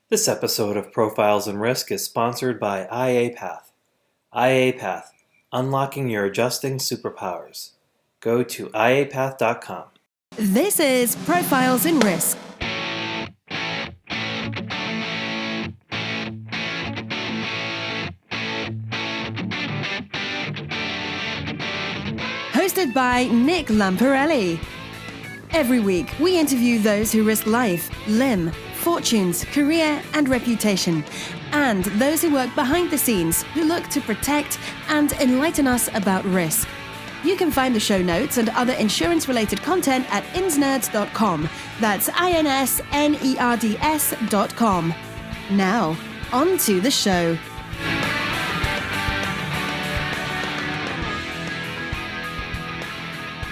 This episode of Profiles in Risk is sponsored by IA Path, unlocking your adjusting superpowers. Go to iapath.com. This is Profiles in Risk. Hosted by Nick Lamparelli. Every week, we interview those who risk life, limb, fortunes, career, and reputation, and those who work behind the scenes who look to protect and enlighten us about risk. You can find the show notes and other insurance-related content at insnerds.com. That's insnerds.com. Now, on to the show.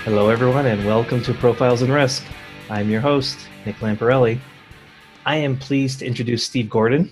Hello, everyone, and welcome to Profiles in Risk. I'm your host, Nick Lamparelli. I am pleased to introduce Steve Gordon.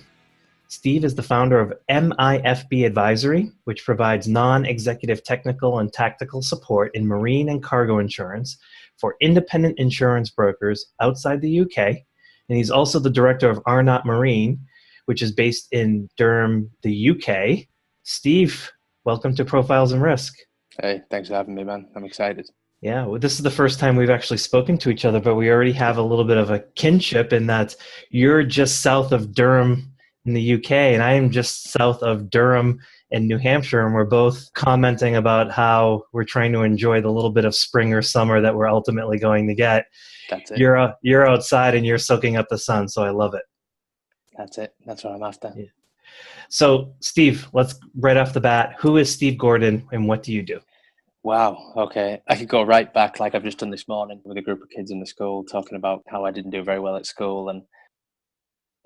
Steve is the founder of MIFB Advisory, which provides non-executive technical and tactical support in marine and cargo insurance for independent insurance brokers outside the UK. And he's also the director of Arnott Marine, which is based in Durham, the UK. Steve, welcome to Profiles in Risk. Hey, thanks for having me, man. I'm excited. Yeah, well, this is the first time we've actually spoken to each other, but we already have a little bit of a kinship in that you're just south of Durham in the UK, and I am just south of Durham in New Hampshire, and we're both commenting about how we're trying to enjoy the little bit of spring or summer that we're ultimately going to get. That's it. You're outside and you're soaking up the sun, so I love it. That's it. That's what I'm after. Yeah. So, Steve, let's right off the bat, who is Steve Gordon and what do you do? Wow. Okay. I could go right back like I've just done this morning with a group of kids in the school talking about how I didn't do very well at school. And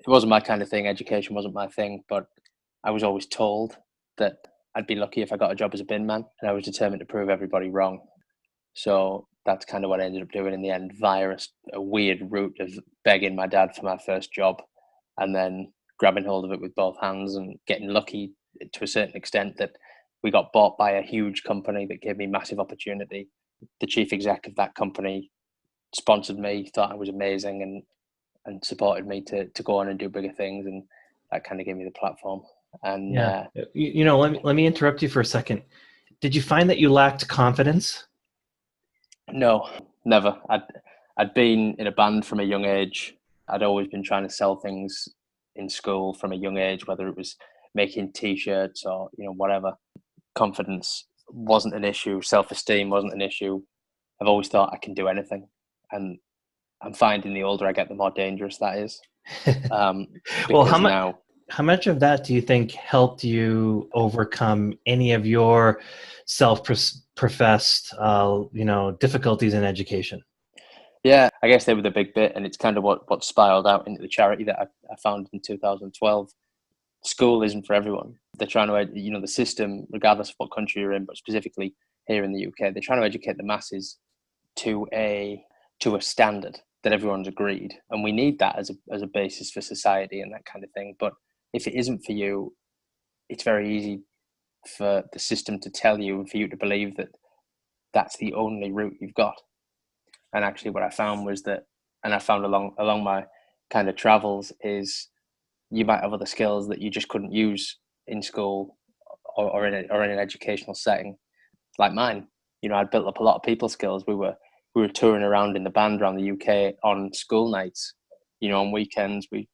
it wasn't my kind of thing. Education wasn't my thing, but I was always told that I'd be lucky if I got a job as a bin man, and I was determined to prove everybody wrong. So that's kind of what I ended up doing in the end, via a weird route of begging my dad for my first job and then grabbing hold of it with both hands and getting lucky to a certain extent that we got bought by a huge company that gave me massive opportunity. The chief exec of that company sponsored me, thought I was amazing, and supported me to go on and do bigger things, and that kind of gave me the platform. And let me interrupt you for a second. Did you find that you lacked confidence? No, never. I'd been in a band from a young age. I'd always been trying to sell things in school from a young age, whether it was making t-shirts or whatever. Confidence wasn't an issue. Self-esteem wasn't an issue. I've always thought I can do anything, and I'm finding the older I get, the more dangerous that is. Well, how much of that do you think helped you overcome any of your self-professed, difficulties in education? Yeah, I guess they were the big bit, and it's kind of what spiraled out into the charity that I founded in 2012. School isn't for everyone. They're trying to, the system, regardless of what country you're in, but specifically here in the UK, they're trying to educate the masses to a standard that everyone's agreed, and we need that as a basis for society and that kind of thing. But if it isn't for you, it's very easy for the system to tell you and for you to believe that that's the only route you've got. And actually, what I found was that, and I found along my kind of travels, is you might have other skills that you just couldn't use in school or in an educational setting, like mine. I'd built up a lot of people skills. We were touring around in the band around the UK on school nights. On weekends we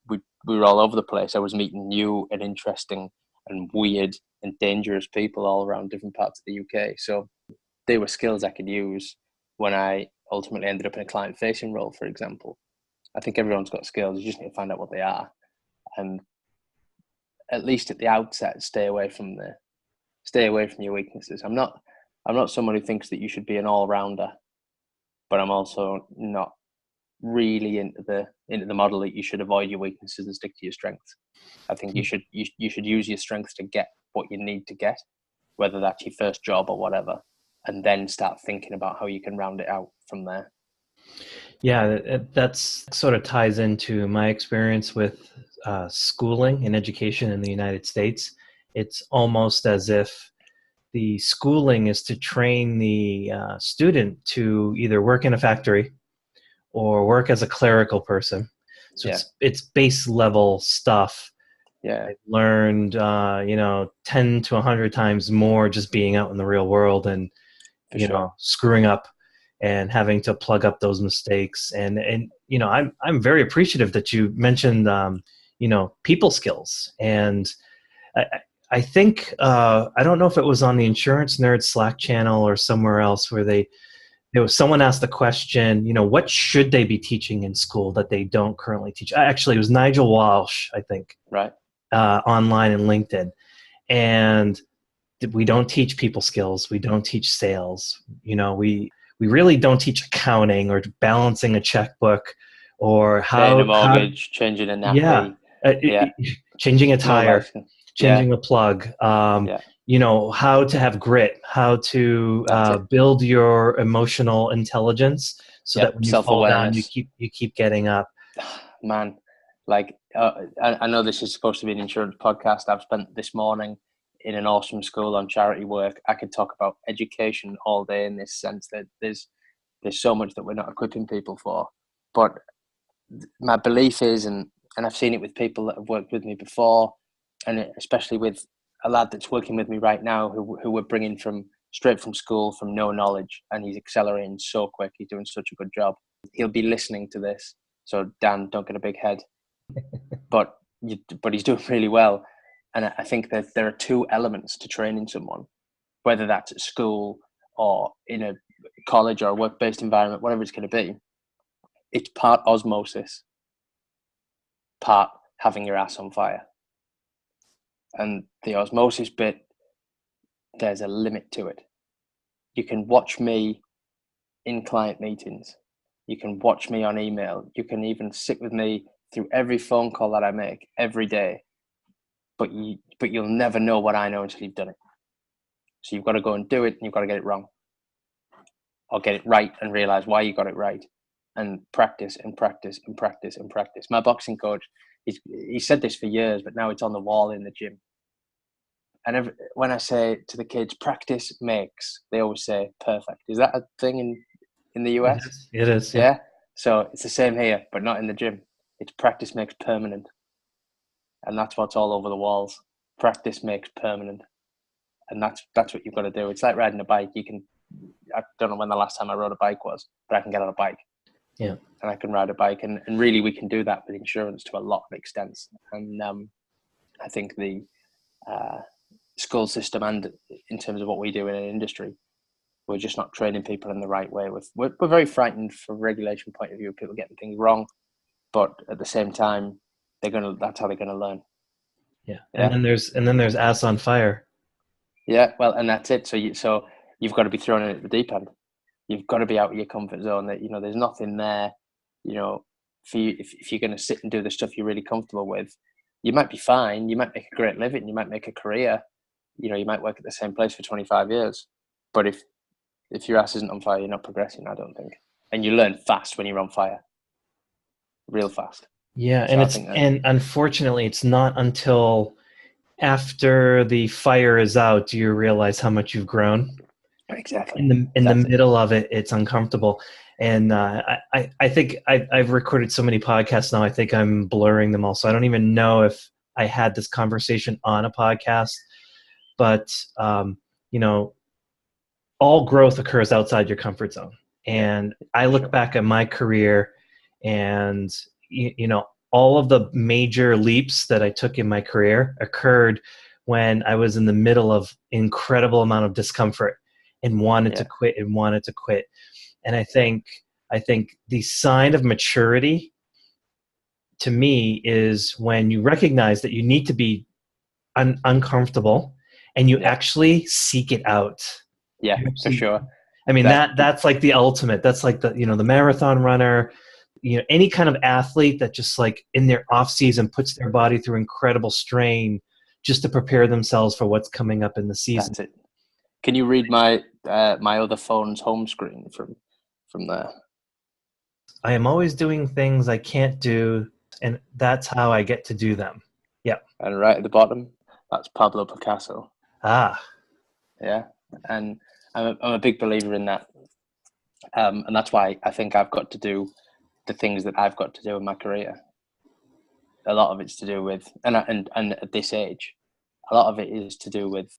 were all over the place. I was meeting new and interesting and weird and dangerous people all around different parts of the UK. So they were skills I could use when I ultimately ended up in a client-facing role, for example. I think everyone's got skills. You just need to find out what they are, and at least at the outset, stay away from your weaknesses. I'm not someone who thinks that you should be an all-rounder, but I'm also not really into the model that you should avoid your weaknesses and stick to your strengths. I think you should use your strengths to get what you need to get, whether that's your first job or whatever, and then start thinking about how you can round it out from there. Yeah, that's sort of ties into my experience with schooling and education in the United States. It's almost as if the schooling is to train the student to either work in a factory or work as a clerical person. So Yeah. it's base level stuff. Yeah. I've learned, 10 to 100 times more just being out in the real world and, For sure. screwing up and having to plug up those mistakes. And I'm very appreciative that you mentioned, people skills. And I, I think, I don't know if it was on the Insurance Nerd Slack channel or somewhere else where there was someone asked the question, what should they be teaching in school that they don't currently teach? Actually, it was Nigel Walsh, I think, Right. online in LinkedIn. And we don't teach people skills. We don't teach sales. We really don't teach accounting or balancing a checkbook or Paying a how mortgage, changing a yeah, nappy. Yeah. changing a No tire, life. Yeah. changing a plug, Yeah. how to have grit, how to That's it. build your emotional intelligence so that Yep. when you fall down, Self-awareness. you keep getting up. Man, like I know this is supposed to be an insurance podcast. I've spent this morning in an awesome school on charity work. I could talk about education all day in this sense that there's so much that we're not equipping people for. But my belief is, and I've seen it with people that have worked with me before, and especially with a lad that's working with me right now who we're bringing from straight from school from no knowledge, and he's accelerating so quick. He's doing such a good job. He'll be listening to this. So Dan, don't get a big head, but he's doing really well. And I think that there are two elements to training someone, whether that's at school or in a college or a work-based environment, whatever it's going to be. It's part osmosis, part having your ass on fire. And the osmosis bit, there's a limit to it. You can watch me in client meetings. You can watch me on email. You can even sit with me through every phone call that I make every day. But you'll never know what I know until you've done it. So you've got to go and do it, and you've got to get it wrong, or get it right and realize why you got it right, and practice and practice and practice and practice. My boxing coach, he said this for years, but now it's on the wall in the gym. And when I say to the kids, practice makes, they always say perfect. Is that a thing in the US? It is. Yeah. So it's the same here, but not in the gym. It's practice makes permanent. And that's what's all over the walls. Practice makes permanent. And that's what you've got to do. It's like riding a bike. I don't know when the last time I rode a bike was, but I can get on a bike. Yeah. And I can ride a bike. And really we can do that with insurance to a lot of extents. And I think the school system, and in terms of what we do in an industry, we're just not training people in the right way. We're very frightened from a regulation point of view of people getting things wrong, but at the same time, that's how they're gonna learn. Yeah. And then there's ass on fire. Yeah, well, and that's it. So you've got to be thrown in at the deep end. You've got to be out of your comfort zone. That there's nothing there. For you, if you're going to sit and do the stuff you're really comfortable with, you might be fine. You might make a great living. You might make a career. You might work at the same place for 25 years. But if your ass isn't on fire, you're not progressing, I don't think. And you learn fast when you're on fire. Real fast. Yeah, So and unfortunately, it's not until after the fire is out do you realize how much you've grown. Exactly. In the middle of it, it's uncomfortable. And I think I've recorded so many podcasts now, I think I'm blurring them all. So I don't even know if I had this conversation on a podcast. But, all growth occurs outside your comfort zone. And I look back at my career and, all of the major leaps that I took in my career occurred when I was in the middle of incredible amount of discomfort and wanted to quit. And I think the sign of maturity to me is when you recognize that you need to be uncomfortable and you actually seek it out. Yeah, for sure. I mean, that's like the ultimate. That's like the marathon runner, any kind of athlete that just like in their off season puts their body through incredible strain just to prepare themselves for what's coming up in the season. That's it. Can you read my other phone's home screen from there? I am always doing things I can't do, and that's how I get to do them. Yeah. And right at the bottom, that's Pablo Picasso. Ah. Yeah. And I'm a big believer in that. And that's why I think I've got to do the things that I've got to do in my career. a lot of it's to do with, and at this age, a lot of it is to do with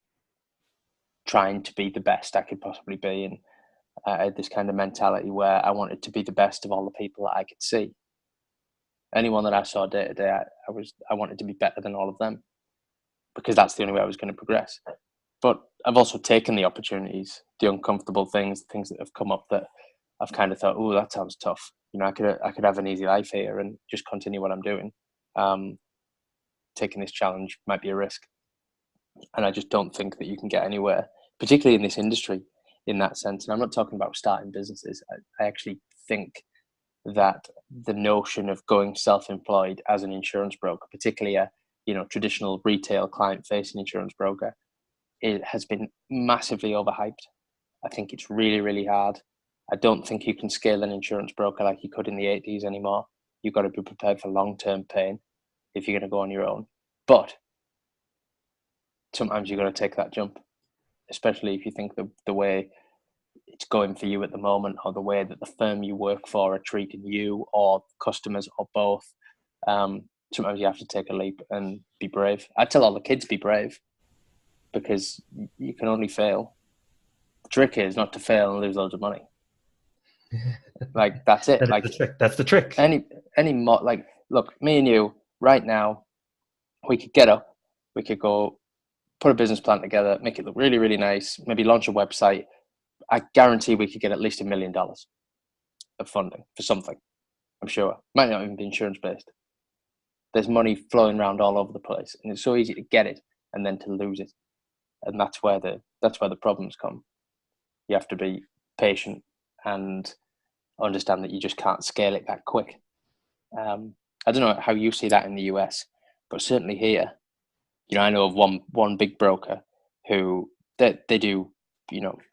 trying to be the best I could possibly be. And I had this kind of mentality where I wanted to be the best of all the people that I could see. Anyone that I saw day to day, I wanted to be better than all of them, because that's the only way I was going to progress. But I've also taken the opportunities, the uncomfortable things, the things that have come up that I've kind of thought, oh, that sounds tough. You know, I could have an easy life here and just continue what I'm doing. Taking this challenge might be a risk. And I just don't think that you can get anywhere, particularly in this industry, in that sense. And I'm not talking about starting businesses. I actually think that the notion of going self-employed as an insurance broker, particularly a traditional retail client-facing insurance broker, it has been massively overhyped. I think it's really, really hard. I don't think you can scale an insurance broker like you could in the 80s anymore. You've got to be prepared for long-term pain if you're going to go on your own. But sometimes you've got to take that jump, especially if you think the way it's going for you at the moment, or the way that the firm you work for are treating you, or customers, or both. Sometimes you have to take a leap and be brave. I tell all the kids, be brave, because you can only fail. The trick is not to fail and lose loads of money. Like, that's it. That's the trick. Look, me and you right now, we could get up, we could go put a business plan together, make it look really, really nice, maybe launch a website. I guarantee we could get at least $1 million of funding for something. I'm sure. Might not even be insurance based. There's money flowing around all over the place, and it's so easy to get it and then to lose it. And that's where the problems come. You have to be patient and understand that you just can't scale it that quick. I don't know how you see that in the US, but certainly here, I know of one big broker who they do,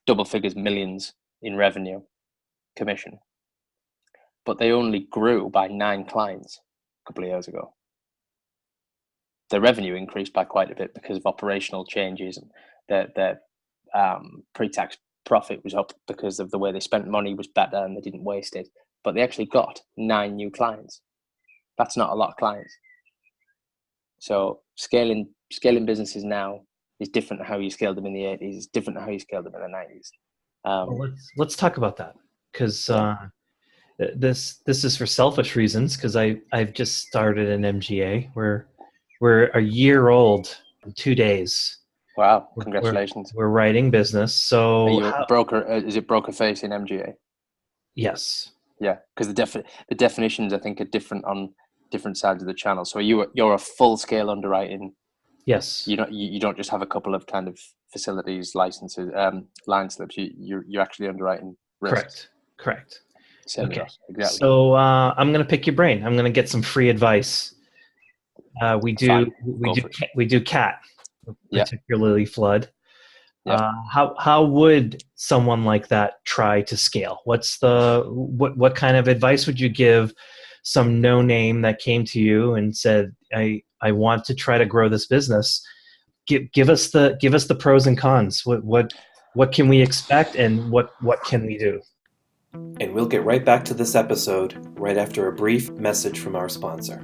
double figures, millions in revenue, commission, but they only grew by 9 clients a couple of years ago. Their revenue increased by quite a bit because of operational changes, and their pre-tax profit was up because of the way they spent money was better and they didn't waste it. But they actually got 9 new clients. That's not a lot of clients. So scaling businesses now is different to how you scaled them in the 80s. It's different to how you scaled them in the 90s. Well, let's talk about that, because this is for selfish reasons, because I've just started an MGA. We're a year old in 2 days. Wow! Congratulations. We're writing business. So are you a broker? Is it broker facing MGA? Yes. Yeah, because the definitions, I think, are different on different sides of the channel. So you're a full scale underwriting. Yes. You don't just have a couple of kind of facilities licenses, line slips. You're actually underwriting risks. Correct. Okay. Exactly. So I'm going to pick your brain. I'm going to get some free advice. We do cat, particularly flood. Yeah. How would someone like that try to scale? What kind of advice would you give some no name that came to you and said, I want to try to grow this business? Give us the pros and cons. What can we expect, and what can we do? And we'll get right back to this episode right after a brief message from our sponsor.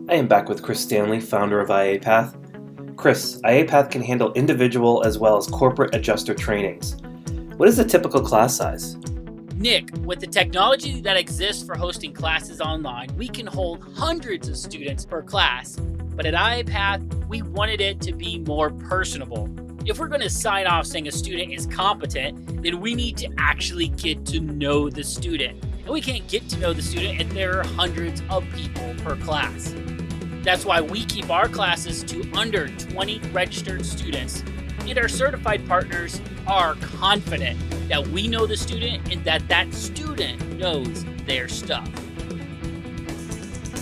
I am back with Chris Stanley, founder of IAPath. Chris, IAPath can handle individual as well as corporate adjuster trainings. What is a typical class size? Nick, with the technology that exists for hosting classes online, we can hold hundreds of students per class. But at IAPath, we wanted it to be more personable. If we're going to sign off saying a student is competent, then we need to actually get to know the student. And we can't get to know the student if there are hundreds of people per class. That's why we keep our classes to under 20 registered students, and our certified partners are confident that we know the student and that student knows their stuff.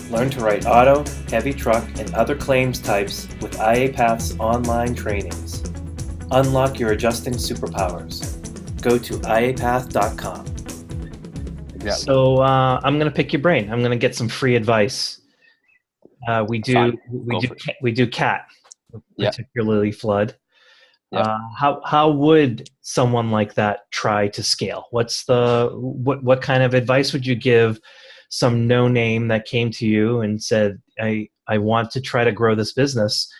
Learn to write auto, heavy truck, and other claims types with IAPath's online trainings. Unlock your adjusting superpowers. Go to iapath.com. Exactly. So I'm going to pick your brain. I'm going to get some free advice. We do cat, particularly flood. Yeah. How would someone like that try to scale? What kind of advice would you give some no name that came to you and said, I want to try to grow this business.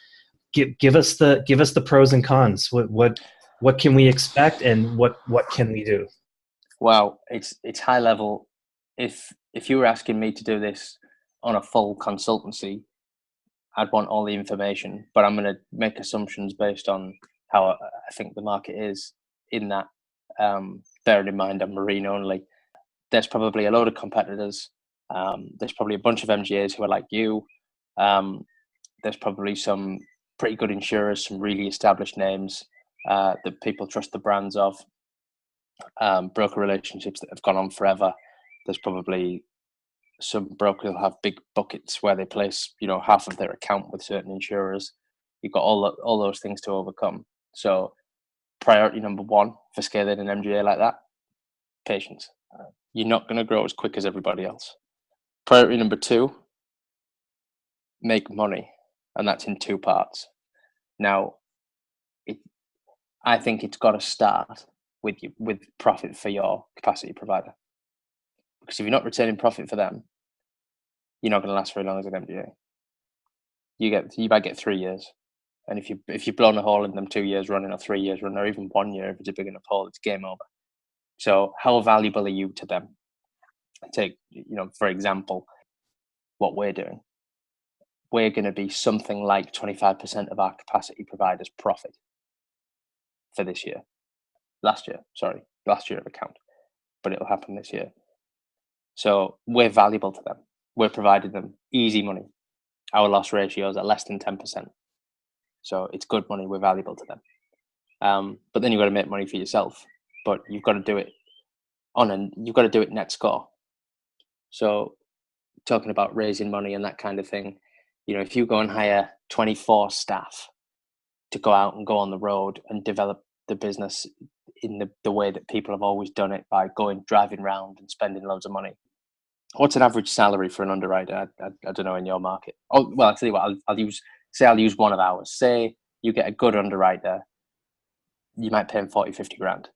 Give us the pros and cons. What can we expect, and what can we do? Wow, it's high level. If you were asking me to do this on a full consultancy, I'd want all the information, but I'm going to make assumptions based on how I think the market is in that. Bearing in mind I'm marine only, there's probably a load of competitors. There's probably a bunch of MGAs who are like you. There's probably some pretty good insurers, some really established names that people trust the brands of. Broker relationships that have gone on forever. There's probably some brokers will have big buckets where they place, half of their account with certain insurers. You've got all those things to overcome. So priority number one for scaling an MGA like that, patience. You're not going to grow as quick as everybody else. Priority number two, make money. And that's in two parts. Now, I think it's got to start with profit for your capacity provider. Because if you're not returning profit for them, you're not going to last very long as an MGA. You might get 3 years. And if you've blown a hole in them 2 years running, or 3 years running, or even 1 year, if it's a big enough hole, it's game over. So how valuable are you to them? Take, for example, what we're doing. We're going to be something like 25% of our capacity providers' profit for this year. Last year of account, but it'll happen this year. So we're valuable to them. We're providing them easy money. Our loss ratios are less than 10%. So it's good money. We're valuable to them. But then you've got to make money for yourself. But you've got to do it you've got to do it net score. So talking about raising money and that kind of thing, if you go and hire 24 staff to go out and go on the road and develop the business in the way that people have always done it, by driving around and spending loads of money. What's an average salary for an underwriter? I don't know in your market. Oh, well, I'll tell you what, I'll use one of ours. Say you get a good underwriter, you might pay him 40, 50 grand.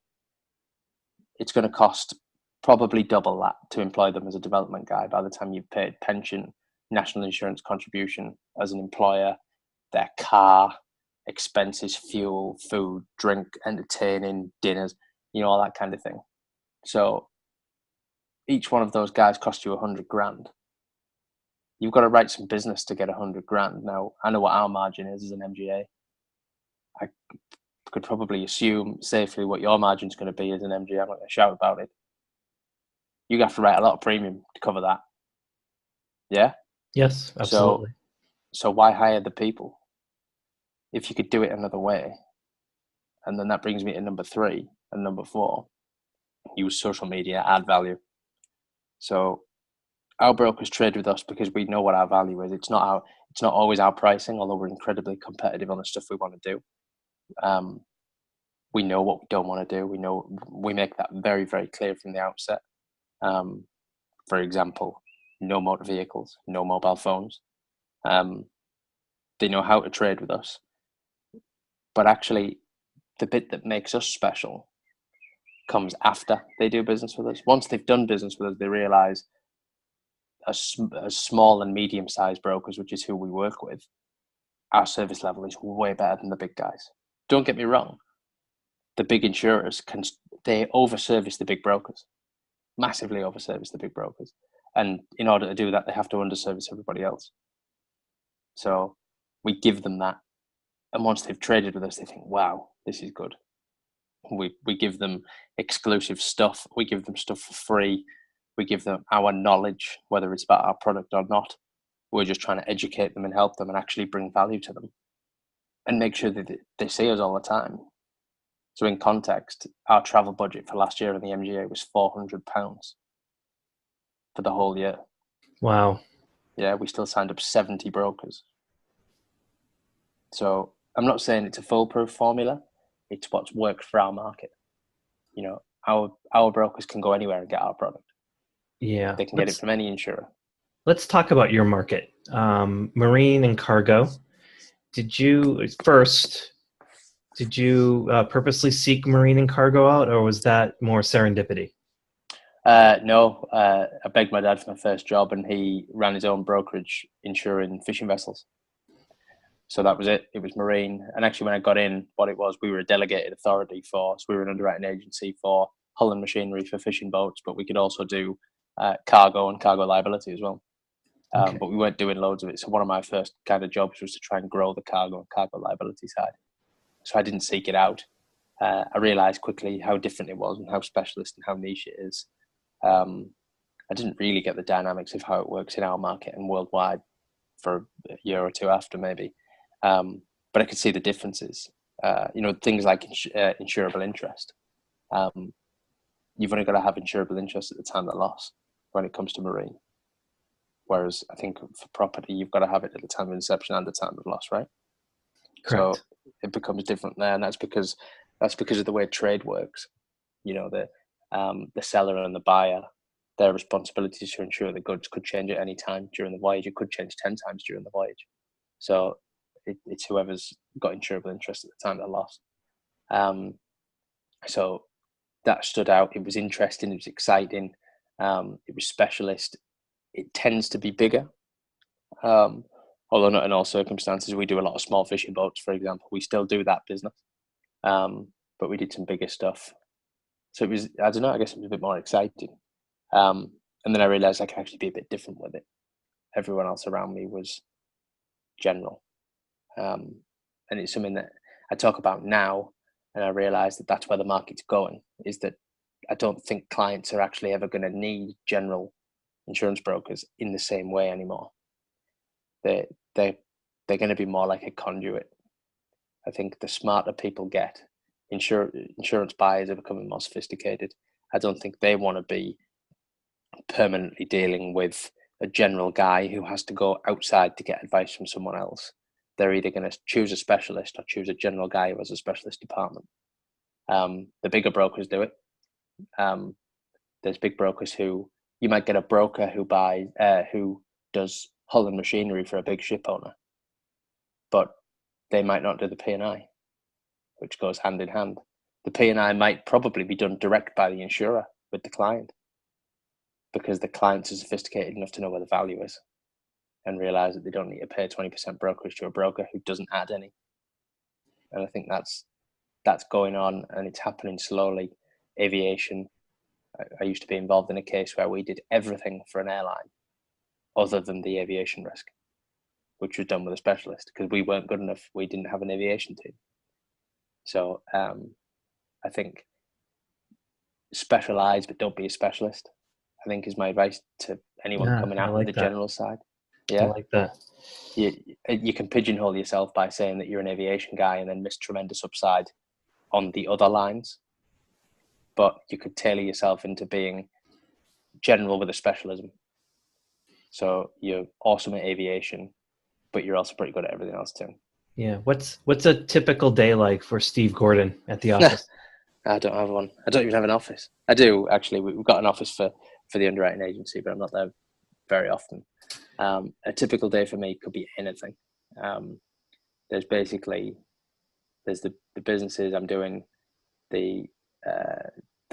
It's going to cost probably double that to employ them as a development guy by the time you've paid pension, national insurance contribution as an employer, their car, expenses, fuel, food, drink, entertaining, dinners, all that kind of thing. So each one of those guys cost you 100 grand. You've got to write some business to get 100 grand. Now, I know what our margin is as an MGA. I could probably assume safely what your margin's going to be as an MGA. I'm not going to shout about it. You have to write a lot of premium to cover that. Yeah? Yes, absolutely. So why hire the people? If you could do it another way. And then that brings me to number 3 and number 4. Use social media, add value. So our brokers trade with us because we know what our value is. It's not always our pricing, although we're incredibly competitive on the stuff we want to do. We know what we don't want to do. We make that very, very clear from the outset. For example, no motor vehicles, no mobile phones. They know how to trade with us. But actually, the bit that makes us special comes after they do business with us. Once they've done business with us, they realize as small and medium-sized brokers, which is who we work with, our service level is way better than the big guys. Don't get me wrong. The big insurers they overservice the big brokers, massively overservice the big brokers. And in order to do that, they have to underservice everybody else. So we give them that. And once they've traded with us, they think, wow, this is good. We give them exclusive stuff. We give them stuff for free. We give them our knowledge, whether it's about our product or not. We're just trying to educate them and help them and actually bring value to them and make sure that they see us all the time. So in context, our travel budget for last year in the MGA was £400 for the whole year. Wow. Yeah, we still signed up 70 brokers. So I'm not saying it's a foolproof formula. It's what's worked for our market. Our brokers can go anywhere and get our product. Yeah. They can get it from any insurer. Let's talk about your market, marine and cargo. Did you purposely seek marine and cargo out, or was that more serendipity? No, I begged my dad for my first job, and he ran his own brokerage insuring fishing vessels. So that was it. It was marine. And actually, when I got in, what it was, we were a delegated authority so we were an underwriting agency for hull and machinery for fishing boats, but we could also do cargo and cargo liability as well. Okay. But we weren't doing loads of it. So one of my first kind of jobs was to try and grow the cargo and cargo liability side. So I didn't seek it out. I realized quickly how different it was and how specialist and how niche it is. I didn't really get the dynamics of how it works in our market and worldwide for a year or two after maybe. But I could see the differences. Things like insurable interest. You've only got to have insurable interest at the time of loss when it comes to marine. Whereas I think for property, you've got to have it at the time of inception and the time of loss, right? Correct. So it becomes different there, and that's because of the way trade works. The seller and the buyer, their responsibility is to ensure the goods could change at any time during the voyage. It could change 10 times during the voyage. So it's whoever's got insurable interest at the time of the loss. So that stood out. It was interesting. It was exciting. It was specialist. It tends to be bigger, although not in all circumstances. We do a lot of small fishing boats, for example. We still do that business, but we did some bigger stuff. So it was, I don't know, I guess it was a bit more exciting. And then I realized I could actually be a bit different with it. Everyone else around me was general. And it's something that I talk about now, and I realize that that's where the market's going, is that I don't think clients are actually ever going to need general insurance brokers in the same way anymore. They're going to be more like a conduit. I think the smarter people get, insurance buyers are becoming more sophisticated. I don't think they want to be permanently dealing with a general guy who has to go outside to get advice from someone else. They're either going to choose a specialist or choose a general guy who has a specialist department. The bigger brokers do it. There's big brokers who you might get a broker who does hull and machinery for a big ship owner, but they might not do the P&I, which goes hand in hand. The P&I might probably be done direct by the insurer with the client, because the clients are sophisticated enough to know where the value is and realize that they don't need to pay 20% brokerage to a broker who doesn't add any. And I think that's going on, and it's happening slowly. Aviation, I used to be involved in a case where we did everything for an airline other than the aviation risk, which was done with a specialist because we weren't good enough. We didn't have an aviation team. So I think specialize, but don't be a specialist, I think is my advice to anyone coming out of the general side. Yeah, I like that. You can pigeonhole yourself by saying that you're an aviation guy and then miss tremendous upside on the other lines. But you could tailor yourself into being general with a specialism. So you're awesome at aviation, but you're also pretty good at everything else too. Yeah. What's a typical day like for Steve Gordon at the office? I don't have one. I don't even have an office. I do, actually. We've got an office for the underwriting agency, but I'm not there very often. A typical day for me could be anything. There's the businesses I'm doing, the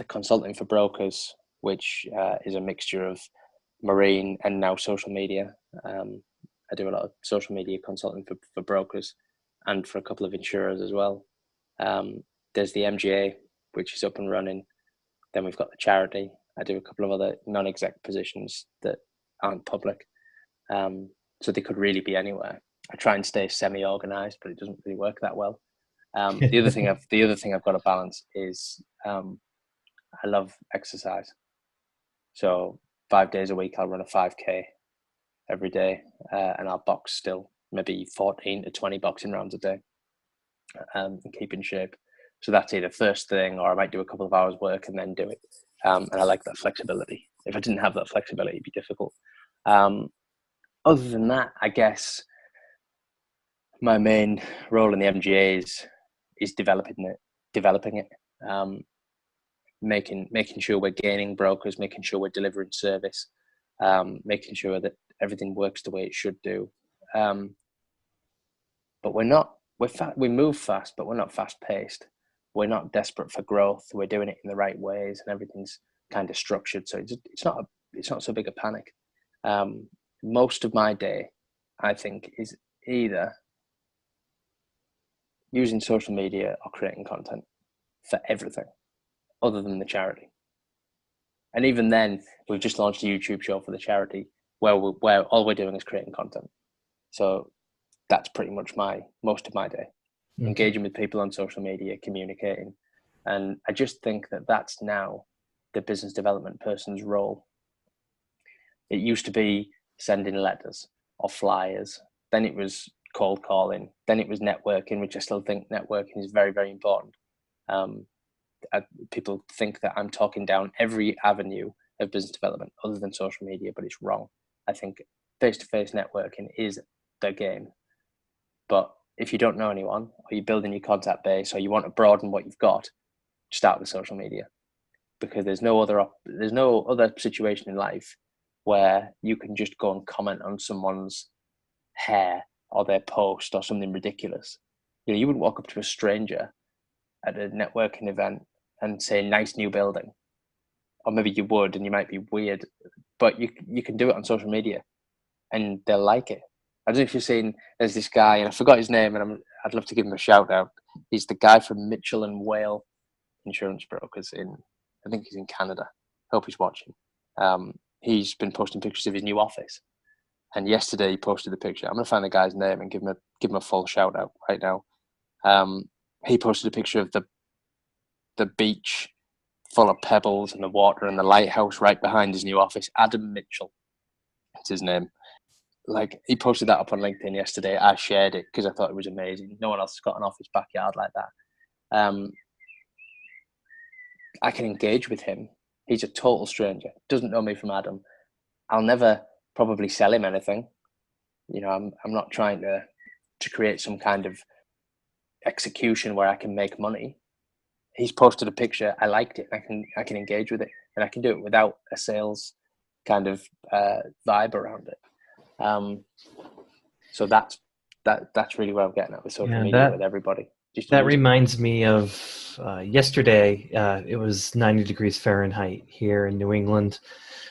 consulting for brokers, which is a mixture of marine and now social media. I do a lot of social media consulting for brokers and for a couple of insurers as well. There's the MGA, which is up and running. Then we've got the charity. I do a couple of other non-exec positions that aren't public. So they could really be anywhere. I try and stay semi-organized, but it doesn't really work that well. The other thing I've got to balance is I love exercise. So 5 days a week, I'll run a 5K every day, and I'll box still, maybe 14 to 20 boxing rounds a day, and keep in shape. So that's either first thing, or I might do a couple of hours work and then do it. And I like that flexibility. If I didn't have that flexibility, it'd be difficult. Other than that, I guess my main role in the MGA is developing it, making sure we're gaining brokers, making sure we're delivering service, making sure that everything works the way it should do. But we move fast, but we're not fast paced. We're not desperate for growth. We're doing it in the right ways, and everything's kind of structured. So it's not so big a panic. Most of my day, I think, is either using social media or creating content for everything other than the charity. And even then, we've just launched a YouTube show for the charity where all we're doing is creating content. So that's pretty much most of my day. Okay. Engaging with people on social media, communicating. And I just think that that's now the business development person's role. It used to be sending letters or flyers. Then it was cold calling. Then it was networking, which I still think networking is very, very important. People think that I'm talking down every avenue of business development other than social media, but it's wrong. I think face-to-face networking is the game. But if you don't know anyone, or you're building your contact base, or you want to broaden what you've got, start with social media, because there's no other situation in life where you can just go and comment on someone's hair or their post or something ridiculous. You wouldn't walk up to a stranger at a networking event and say, "Nice new building," or maybe you would, and you might be weird, but you can do it on social media, and they'll like it. I don't know if you've seen. There's this guy, and I forgot his name, and I'd love to give him a shout out. He's the guy from Mitchell and Whale Insurance Brokers I think he's in Canada. Hope he's watching. He's been posting pictures of his new office, and yesterday he posted a picture. I'm gonna find the guy's name and give him a full shout out right now. He posted a picture of the beach full of pebbles and the water and the lighthouse right behind his new office. Adam Mitchell, that's his name. Like, he posted that up on LinkedIn yesterday. I shared it because I thought it was amazing. No one else has got an office backyard like that. I can engage with him. He's a total stranger. Doesn't know me from Adam. I'll never probably sell him anything. I'm not trying to create some kind of execution where I can make money. He's posted a picture. I liked it. I can engage with it, and I can do it without a sales kind of vibe around it. So that's really what I'm getting at with social media with everybody. That reminds me of yesterday. It was 90 degrees Fahrenheit here in New England.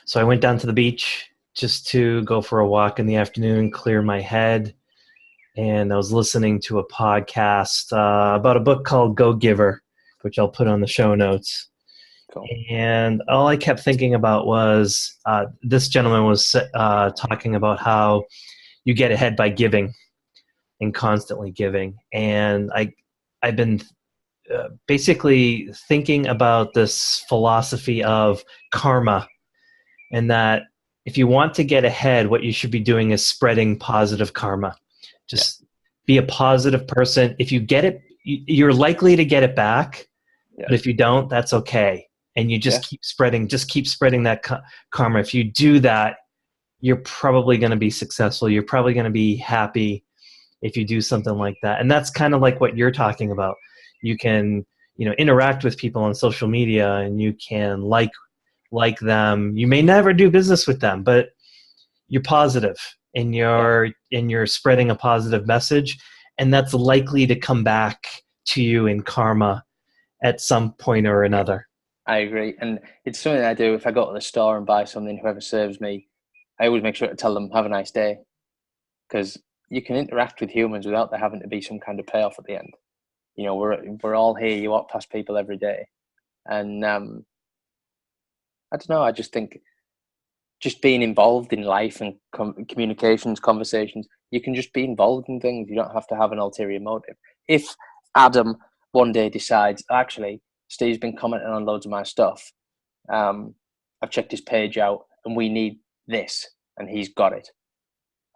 So I went down to the beach just to go for a walk in the afternoon, clear my head. And I was listening to a podcast about a book called Go Giver, which I'll put on the show notes. Cool. And all I kept thinking about was this gentleman was talking about how you get ahead by giving and constantly giving. And I've been basically thinking about this philosophy of karma, and that if you want to get ahead, what you should be doing is spreading positive karma. Just be a positive person. If you get it, you're likely to get it back. Yeah. But if you don't, that's okay. And you just keep spreading that karma. If you do that, you're probably going to be successful. You're probably going to be happy if you do something like that. And that's kind of like what you're talking about. You can, interact with people on social media, and you can like them. You may never do business with them, but you're positive, and you're spreading a positive message, and that's likely to come back to you in karma at some point or another. I agree. And it's something I do. If I go to the store and buy something, whoever serves me, I always make sure to tell them, have a nice day. Because you can interact with humans without there having to be some kind of payoff at the end. We're all here. You walk past people every day. And I don't know, I just think just being involved in life and communications, conversations, you can just be involved in things. You don't have to have an ulterior motive. If Adam one day decides, actually, Steve's been commenting on loads of my stuff. I've checked his page out and we need this, and he's got it.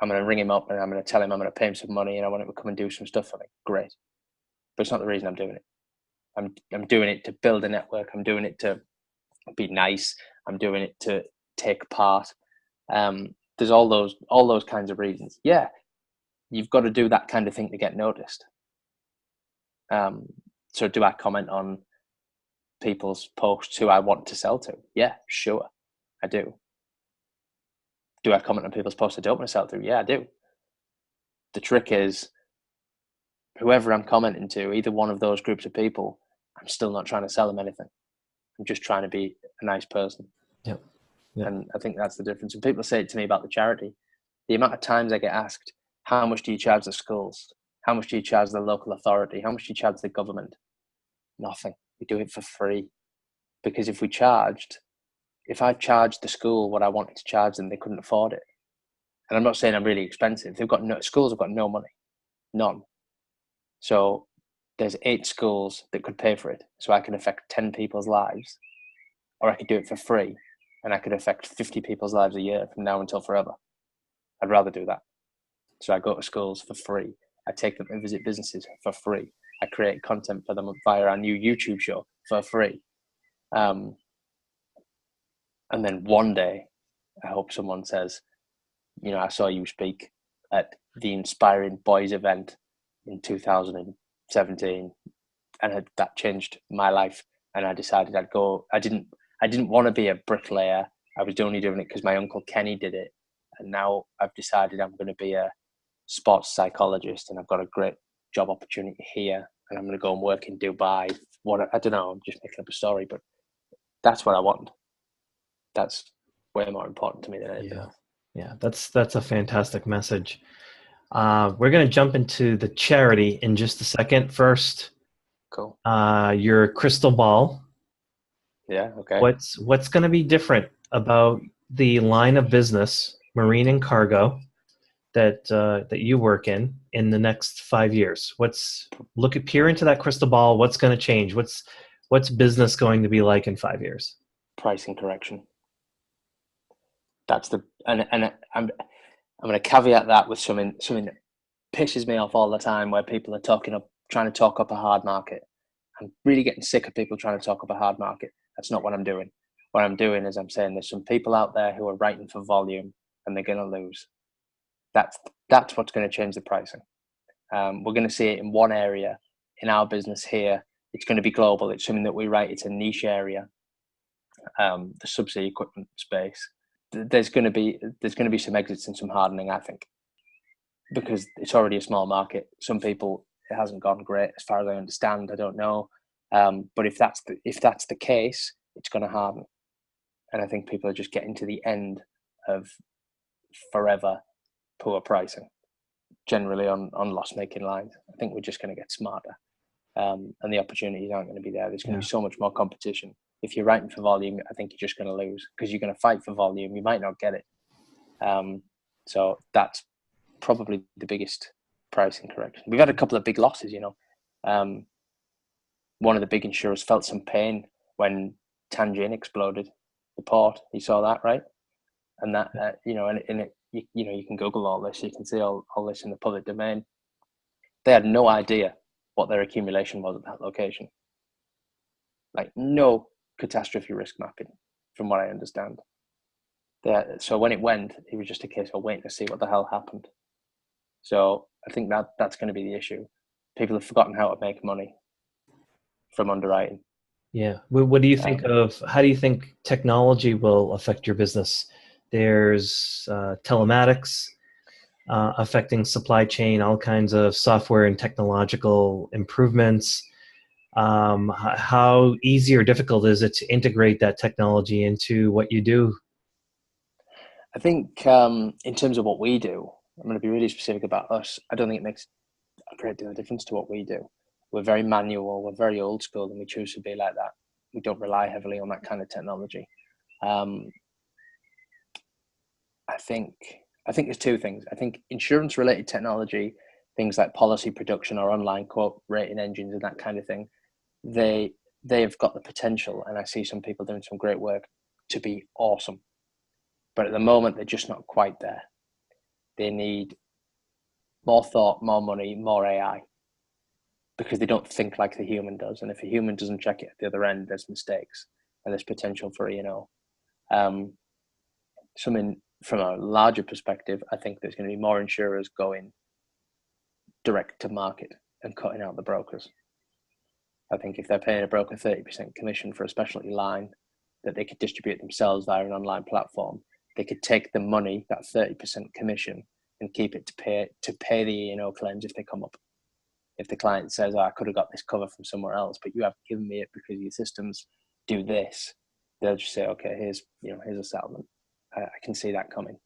I'm going to ring him up and I'm going to tell him I'm going to pay him some money and I want him to come and do some stuff for me. Great. But it's not the reason I'm doing it. I'm doing it to build a network. I'm doing it to be nice. I'm doing it to take part. There's all those kinds of reasons. Yeah, you've got to do that kind of thing to get noticed. So do I comment on people's posts who I want to sell to? Yeah, sure, I do. Do I comment on people's posts I don't want to sell to? Yeah, I do. The trick is, whoever I'm commenting to, either one of those groups of people, I'm still not trying to sell them anything. I'm just trying to be a nice person. Yep. Yep. And I think that's the difference. And people say it to me about the charity. The amount of times I get asked, how much do you charge the schools? How much do you charge the local authority? How much do you charge the government? Nothing. We do it for free. Because if I charged the school what I wanted to charge them, they couldn't afford it. And I'm not saying I'm really expensive. Schools have got no money, none. So there's 8 schools that could pay for it. So I can affect 10 people's lives, or I could do it for free, and I could affect 50 people's lives a year from now until forever. I'd rather do that. So I go to schools for free. I take them and visit businesses for free. I create content for them via our new YouTube show for free. And then one day, I hope someone says, I saw you speak at the Inspiring Boys event in 2017, and that changed my life. And I decided I'd go. I didn't want to be a bricklayer. I was only doing it because my uncle Kenny did it. And now I've decided I'm going to be a sports psychologist, and I've got a great job opportunity here, and I'm going to go and work in Dubai. I don't know, I'm just making up a story, but that's what I want. That's way more important to me than anything else. Yeah, that's a fantastic message. We're going to jump into the charity in just a second. First, cool. Your crystal ball. Yeah. Okay. What's going to be different about the line of business, marine and cargo, that you work in the next 5 years? Peer into that crystal ball. What's going to change? What's business going to be like in 5 years? Pricing correction. That's and I'm going to caveat that with something that pisses me off all the time, where people are trying to talk up a hard market. I'm really getting sick of people trying to talk up a hard market. That's not what I'm doing. What I'm doing is I'm saying there's some people out there who are writing for volume, and they're going to lose. That's what's going to change the pricing. We're going to see it in one area in our business here. It's going to be global. It's something that we write. It's a niche area, the subsea equipment space. There's going to be some exits and some hardening, I think, because it's already a small market. Some people, it hasn't gone great as far as I understand. I don't know, but if that's the case, it's going to harden, and I think people are just getting to the end of forever poor pricing, generally on loss-making lines. I think we're just going to get smarter, and the opportunities aren't going to be there. There's going to be so much more competition. If you're writing for volume, I think you're just going to lose, because you're going to fight for volume. You might not get it. So that's probably the biggest pricing correction. We've had a couple of big losses, One of the big insurers felt some pain when Tianjin exploded, the port. You saw that, right? And that, you can Google all this. You can see all this in the public domain. They had no idea what their accumulation was at that location. Like, no catastrophe risk mapping, from what I understand. So when it went, it was just a case of waiting to see what the hell happened. So I think that's going to be the issue. People have forgotten how to make money from underwriting. Yeah. What do you think how do you think technology will affect your business? There's telematics affecting supply chain, all kinds of software and technological improvements. How easy or difficult is it to integrate that technology into what you do? I think in terms of what we do, I'm going to be really specific about us. I don't think it makes a great deal of difference to what we do. We're very manual, we're very old school, and we choose to be like that. We don't rely heavily on that kind of technology. I think there's two things. I think insurance-related technology, things like policy production or online quote rating engines and that kind of thing, they have got the potential, and I see some people doing some great work, to be awesome. But at the moment, they're just not quite there. They need more thought, more money, more AI, because they don't think like the human does. And if a human doesn't check it at the other end, there's mistakes and there's potential for E&O. Something from a larger perspective, I think there's going to be more insurers going direct to market and cutting out the brokers. I think if they're paying a broker 30% commission for a specialty line that they could distribute themselves via an online platform, they could take the money, that 30% commission, and keep it to pay the E&O claims if they come up. If the client says, I could have got this cover from somewhere else, but you haven't given me it because your systems do this, they'll just say, okay, here's a settlement. I can see that coming.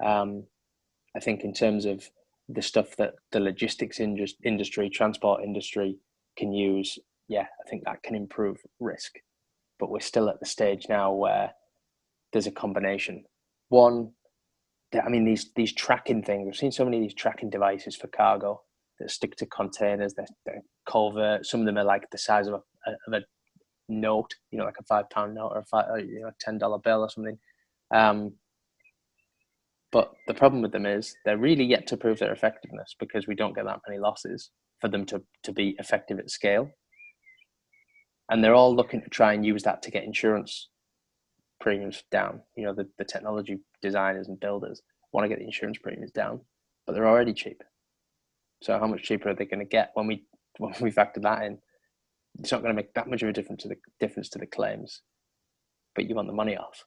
I think in terms of the stuff that the logistics industry, transport industry can use, I think that can improve risk. But we're still at the stage now where there's a combination. One, I mean, these tracking things, we've seen so many of these tracking devices for cargo that stick to containers, they're covert. Some of them are like the size of a note, like a £5 note or a $10 bill or something. But the problem with them is they're really yet to prove their effectiveness, because we don't get that many losses for them to be effective at scale. And they're all looking to try and use that to get insurance premiums down. The technology designers and builders want to get the insurance premiums down, but they're already cheap. So how much cheaper are they going to get when we factor that in? It's not going to make that much of a difference to the claims, but you want the money off,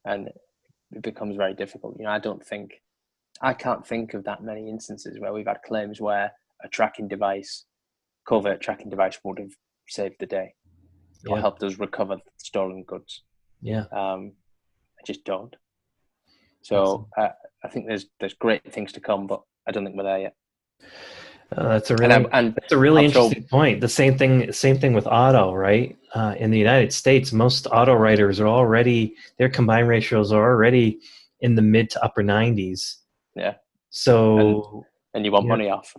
and it becomes very difficult. I can't think of that many instances where we've had claims where a covert tracking device would have saved the day or helped us recover stolen goods. I just don't. So awesome. I think there's great things to come, but I don't think we're there yet. That's a really interesting point. The same thing with auto, right? In the United States, most auto writers their combined ratios are already in the mid to upper 90s. Yeah. So and you want money off.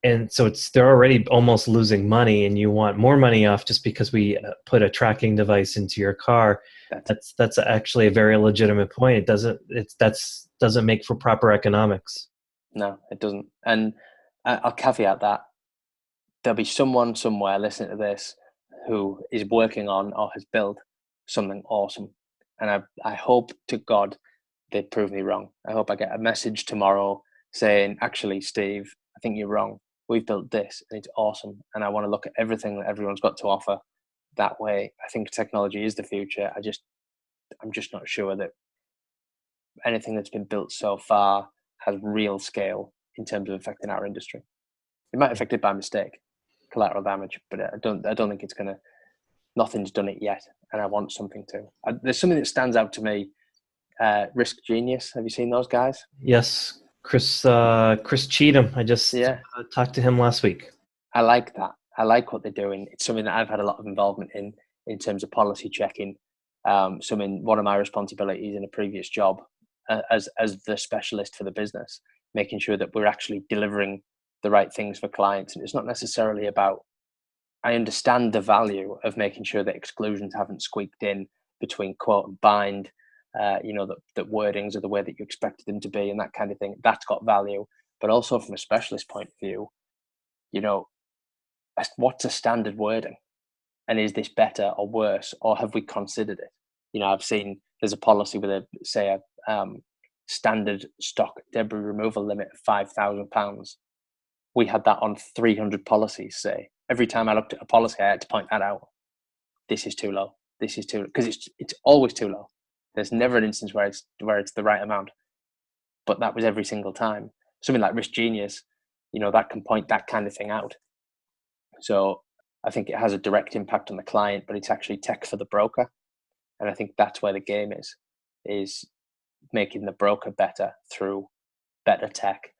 And so they're already almost losing money, and you want more money off just because we put a tracking device into your car. That's actually a very legitimate point. It doesn't make for proper economics. No, it doesn't. And I'll caveat that there'll be someone somewhere listening to this who is working on or has built something awesome. And I hope to God they prove me wrong. I hope I get a message tomorrow saying, actually, Steve, I think you're wrong. We've built this and it's awesome. And I want to look at everything that everyone's got to offer that way. I think technology is the future. I'm just not sure that anything that's been built so far has real scale in terms of affecting our industry. It might affect it by mistake, collateral damage, but I don't think it's going to, nothing's done it yet. And I want something to. There's something that stands out to me. Risk Genius. Have you seen those guys? Yes. Chris Cheatham. I just talked to him last week. I like that. I like what they're doing. It's something that I've had a lot of involvement in terms of policy checking. One of my responsibilities in a previous job as the specialist for the business, making sure that we're actually delivering the right things for clients. And it's not necessarily about, I understand the value of making sure that exclusions haven't squeaked in between quote and bind, that wordings are the way that you expected them to be and that kind of thing. That's got value. But also from a specialist point of view, what's a standard wording? And is this better or worse, or have we considered it? I've seen there's a policy with a standard stock debris removal limit of £5,000. We had that on 300 policies. Say every time I looked at a policy, I had to point that out. This is too low. This is too, because it's always too low. There's never an instance where it's the right amount, but that was every single time. Something like Risk Genius, that can point that kind of thing out. So I think it has a direct impact on the client, but it's actually tech for the broker. And I think that's where the game is making the broker better through better tech,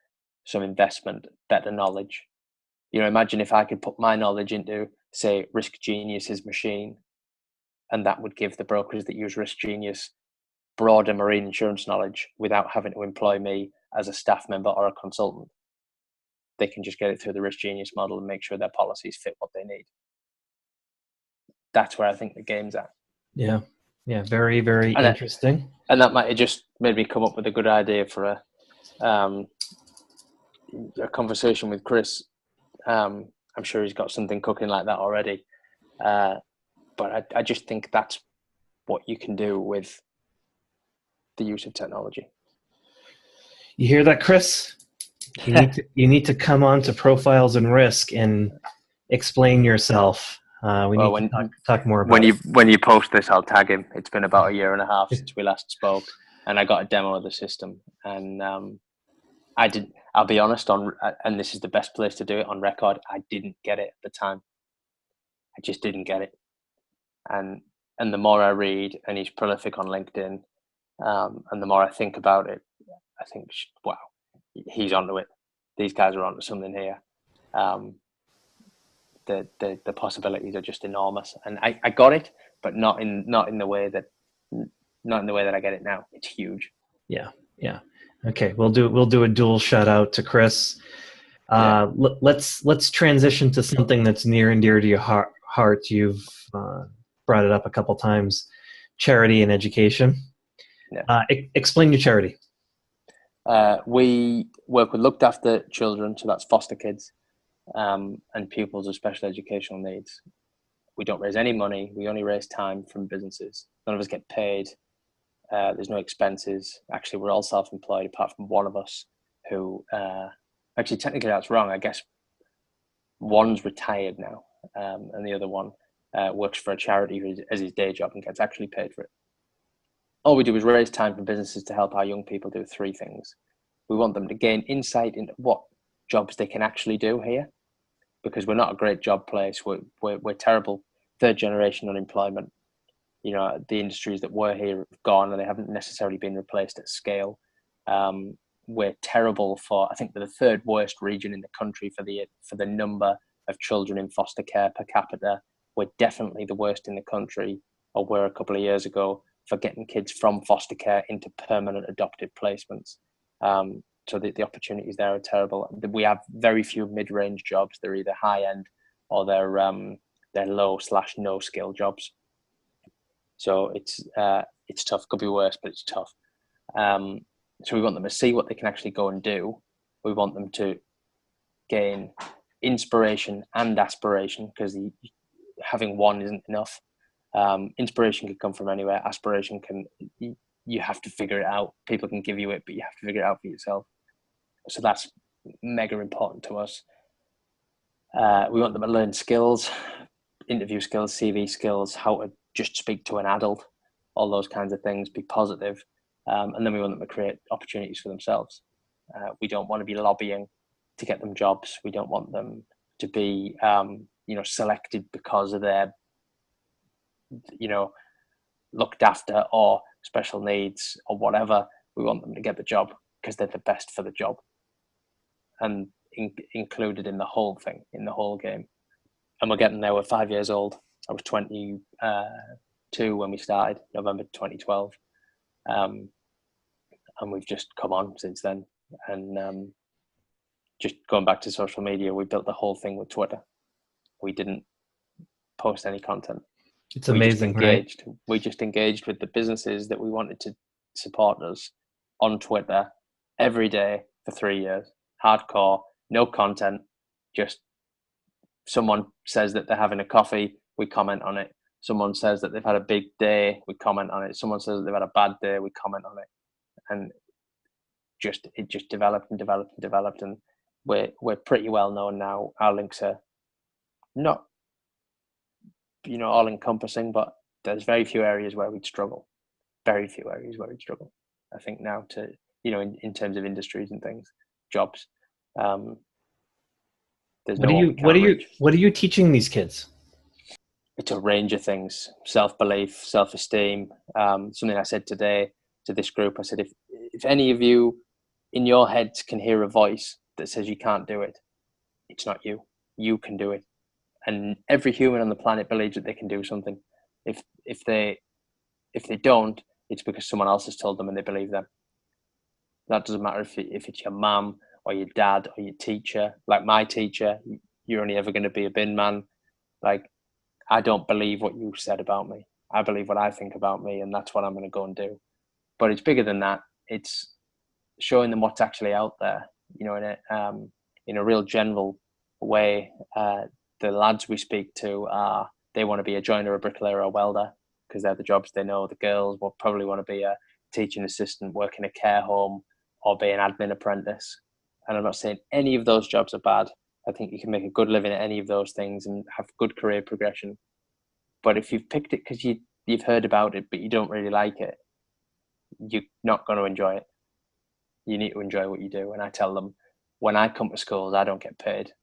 some investment, better knowledge. Imagine if I could put my knowledge into, say, Risk Genius's machine, and that would give the brokers that use Risk Genius broader marine insurance knowledge without having to employ me as a staff member or a consultant. They can just get it through the Risk Genius model and make sure their policies fit what they need. That's where I think the game's at. Yeah. Yeah. Very, very interesting. And that might have just made me come up with a good idea for a conversation with Chris. I'm sure he's got something cooking like that already. But I just think that's what you can do with the use of technology. You hear that, Chris? You need to come on to Profiles and Risk and explain yourself. We need to talk more about when you post this, I'll tag him. It's been about 1.5 years since we last spoke, and I got a demo of the system. And I'll be honest, and this is the best place to do it on record, I didn't get it at the time. I just didn't get it. And And the more I read, and he's prolific on LinkedIn, and the more I think about it, I think, wow, he's onto it. These guys are onto something here. The possibilities are just enormous, and I got it, but not in the way that I get it now. It's huge. Yeah. Okay, we'll do a dual shout out to Chris. Let's transition to something that's near and dear to your heart. You've brought it up a couple times: charity and education. Yeah. Explain your charity. We work with looked after children, so that's foster kids, and pupils with special educational needs. We don't raise any money. We only raise time from businesses. None of us get paid. There's no expenses. Actually, we're all self-employed apart from one of us who, actually, technically that's wrong. I guess one's retired now, and the other one works for a charity as his day job and gets actually paid for it. All we do is raise time for businesses to help our young people do three things. We want them to gain insight into what jobs they can actually do here, because we're not a great job place. We're terrible third generation unemployment. You know, the industries that were here have gone and they haven't necessarily been replaced at scale. We're terrible for, I think we're the third worst region in the country for the number of children in foster care per capita. We're definitely the worst in the country, or were a couple of years ago, for getting kids from foster care into permanent adoptive placements. So the opportunities there are terrible. We have very few mid-range jobs. They're either high-end or they're low/no skill jobs. So it's tough. Could be worse, but it's tough. So we want them to see what they can actually go and do. We want them to gain inspiration and aspiration, because having one isn't enough. Inspiration can come from anywhere. Aspiration you have to figure it out. People can give you it, but you have to figure it out for yourself. So that's mega important to us. We want them to learn skills, interview skills, CV skills, how to just speak to an adult, all those kinds of things, be positive. And then we want them to create opportunities for themselves. We don't want to be lobbying to get them jobs. We don't want them to be, selected because of their, looked after or special needs or whatever. We want them to get the job because they're the best for the job, and included in the whole thing, in the whole game. And we're getting there. We're 5 years old. I was 22 when we started, November 2012. And we've just come on since then. And just going back to social media, we built the whole thing with Twitter. We didn't post any content. It's amazing, right? We just engaged with the businesses that we wanted to support us on Twitter every day for 3 years. Hardcore, no content, just someone says that they're having a coffee, we comment on it. Someone says that they've had a big day, we comment on it. Someone says that they've had a bad day, we comment on it. And it just developed and developed and developed. And we're pretty well known now. Our links are not, all encompassing, but there's very few areas where we'd struggle. Very few areas where we'd struggle. I think now to, in terms of industries and things, jobs. What are you teaching these kids? It's a range of things: self-belief, self-esteem. Something I said today to this group, I said, if any of you in your heads can hear a voice that says you can't do it, it's not you. You can do it. And every human on the planet believes that they can do something. If they don't, it's because someone else has told them and they believe them. That doesn't matter if it's your mum or your dad or your teacher. Like my teacher, you're only ever going to be a bin man. Like, I don't believe what you said about me. I believe what I think about me, and that's what I'm going to go and do. But it's bigger than that. It's showing them what's actually out there, in a real general way. The lads we speak to they want to be a joiner, a bricklayer, or a welder, because they're the jobs they know. The girls will probably want to be a teaching assistant, work in a care home, or be an admin apprentice. And I'm not saying any of those jobs are bad. I think you can make a good living at any of those things and have good career progression. But if you've picked it because you've heard about it, but you don't really like it, you're not going to enjoy it. You need to enjoy what you do. And I tell them, when I come to schools, I don't get paid.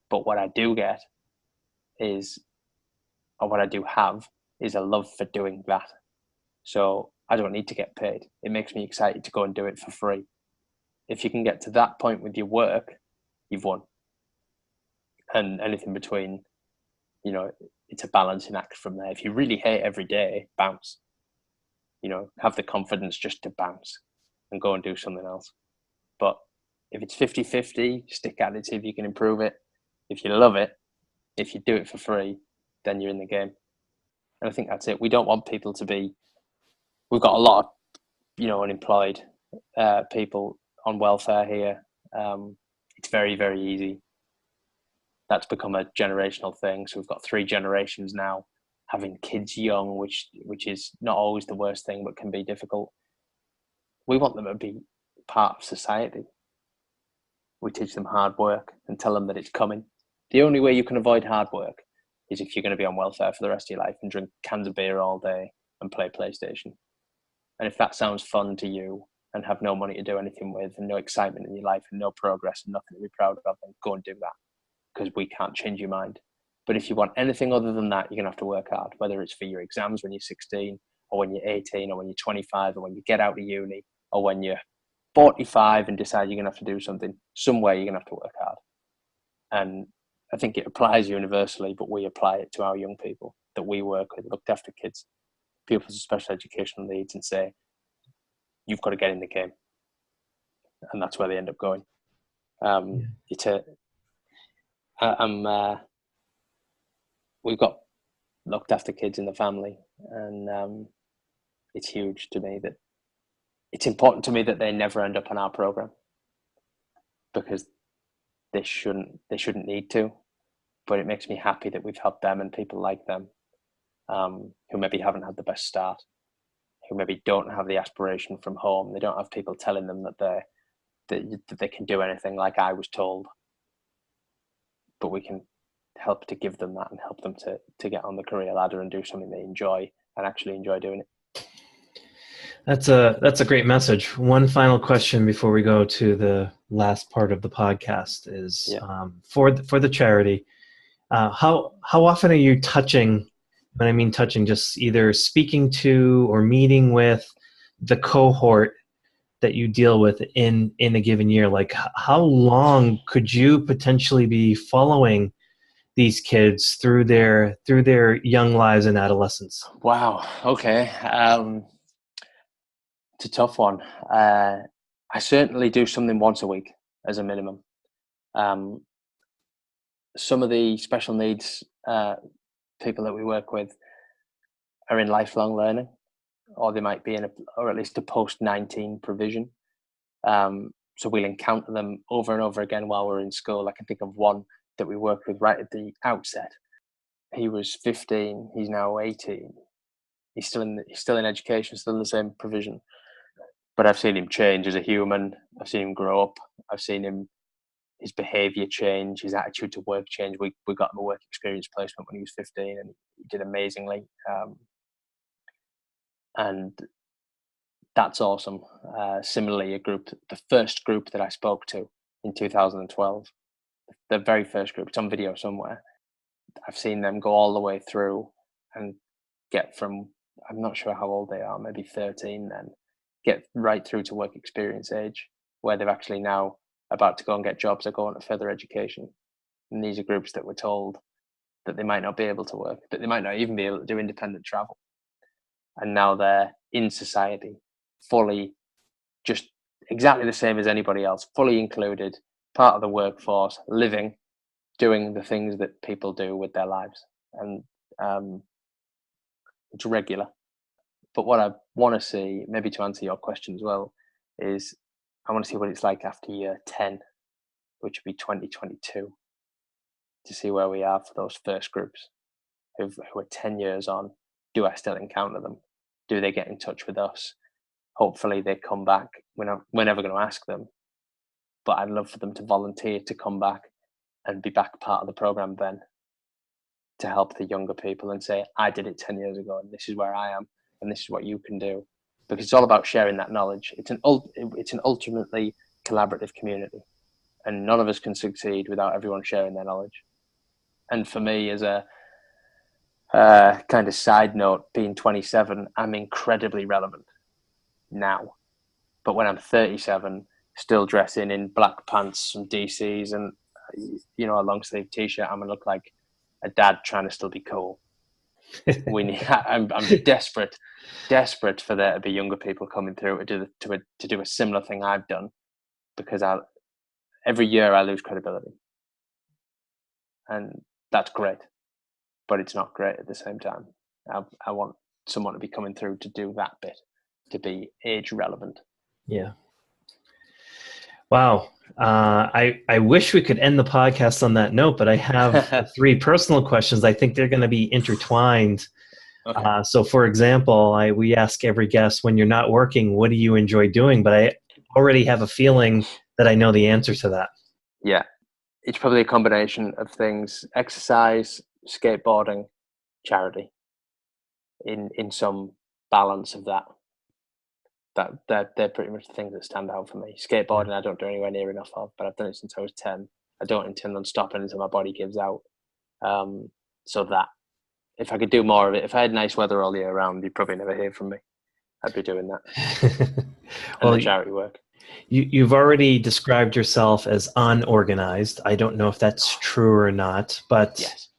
But what I do get is, or what I do have, is a love for doing that. So I don't need to get paid. It makes me excited to go and do it for free. If you can get to that point with your work, you've won. And anything between, it's a balancing act from there. If you really hate every day, bounce. Have the confidence just to bounce and go and do something else. But if it's 50-50, stick at it, see if you can improve it. If you love it, if you do it for free, then you're in the game. And I think that's it. We don't want people to be, we've got a lot of, unemployed people on welfare here. It's very, very easy. That's become a generational thing. So we've got 3 generations now having kids young, which is not always the worst thing, but can be difficult. We want them to be part of society. We teach them hard work and tell them that it's coming. The only way you can avoid hard work is if you're going to be on welfare for the rest of your life and drink cans of beer all day and play PlayStation. And if that sounds fun to you and have no money to do anything with and no excitement in your life and no progress and nothing to be proud of, then go and do that, because we can't change your mind. But if you want anything other than that, you're going to have to work hard, whether it's for your exams when you're 16 or when you're 18 or when you're 25 or when you get out of uni or when you're 45 and decide you're going to have to do something. Somewhere you're going to have to work hard. And I think it applies universally, but we apply it to our young people that we work with, looked after kids, pupils with special educational needs, and say, you've got to get in the game. And that's where they end up going. We've got looked after kids in the family, and it's huge to me that it's important to me that they never end up on our program, because they shouldn't need to. But it makes me happy that we've helped them and people like them who maybe haven't had the best start, who maybe don't have the aspiration from home. They don't have people telling them that they can do anything like I was told. But we can help to give them that and help them to get on the career ladder and do something they enjoy and actually enjoy doing it. That's a great message. One final question before we go to the last part of the podcast is for the charity. How often are you touching? When I mean touching, just either speaking to or meeting with the cohort that you deal with in a given year? Like, how long could you potentially be following these kids through their young lives and adolescence? Wow. Okay. It's a tough one. I certainly do something once a week as a minimum. Some of the special needs people that we work with are in lifelong learning, or they might be or at least a post-19 provision. So we'll encounter them over and over again while we're in school. I can think of one that we worked with right at the outset. He was 15, he's now 18. He's still in education, still in the same provision. But I've seen him change as a human. I've seen him grow up. I've seen his behaviour change, his attitude to work change. We got him a work experience placement when he was 15, and he did amazingly. And that's awesome. Similarly, the first group that I spoke to in 2012, the very first group, it's on video somewhere. I've seen them go all the way through and get from, I'm not sure how old they are, maybe 13 then, get right through to work experience age, where they've actually now about to go and get jobs or go on to further education. And these are groups that were told that they might not be able to work, that they might not even be able to do independent travel. And now they're in society, fully, just exactly the same as anybody else, fully included, part of the workforce, living, doing the things that people do with their lives. And it's regular. But what I want to see, maybe to answer your question as well, is I want to see what it's like after year 10, which would be 2022, to see where we are for those first groups who are 10 years on. Do I still encounter them? Do they get in touch with us? Hopefully they come back. We're never going to ask them, but I'd love for them to volunteer to come back and be back part of the program then, to help the younger people and say, I did it 10 years ago and this is where I am and this is what you can do. Because it's all about sharing that knowledge. It's an ultimately collaborative community, and none of us can succeed without everyone sharing their knowledge. And for me, as a Kind of side note, being 27, I'm incredibly relevant now. But when I'm 37, still dressing in black pants and DCs and, you know, a long sleeve t-shirt, I'm going to look like a dad trying to still be cool. I'm desperate for there to be younger people coming through to do a similar thing I've done, because every year I lose credibility, and that's great, but it's not great at the same time. I want someone to be coming through to do that bit, to be age relevant. Yeah. Wow. I wish we could end the podcast on that note, but I have 3 personal questions. I think they're going to be intertwined. Okay. So, for example, we ask every guest, when you're not working, what do you enjoy doing? But I already have a feeling that I know the answer to that. Yeah. It's probably a combination of things: exercise, skateboarding, charity, in some balance of that. They're pretty much the things that stand out for me. Skateboarding, I don't do anywhere near enough of, but I've done it since I was 10. I don't intend on stopping until my body gives out. So that, if I could do more of it, if I had nice weather all year round, you'd probably never hear from me. I'd be doing that. Well, And the charity work. You've already described yourself as unorganized. I don't know if that's true or not, but Yes.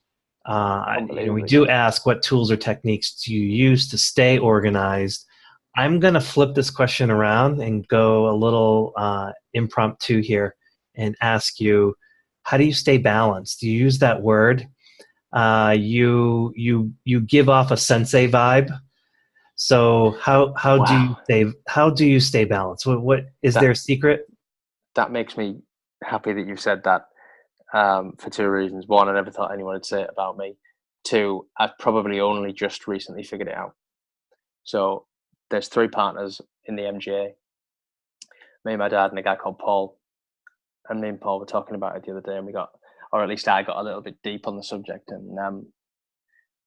we do ask, what tools or techniques do you use to stay organized? I'm going to flip this question around and go a little impromptu here and ask you, how do you stay balanced? Do you use that word? You give off a sensei vibe. So how do you stay balanced? What is there a secret? That makes me happy that you've said that, for 2 reasons. 1, I never thought anyone would say it about me. 2, I've probably only just recently figured it out. So there's 3 partners in the MGA. Me, my dad, and a guy called Paul. And me and Paul were talking about it the other day, and or at least I got a little bit deep on the subject. And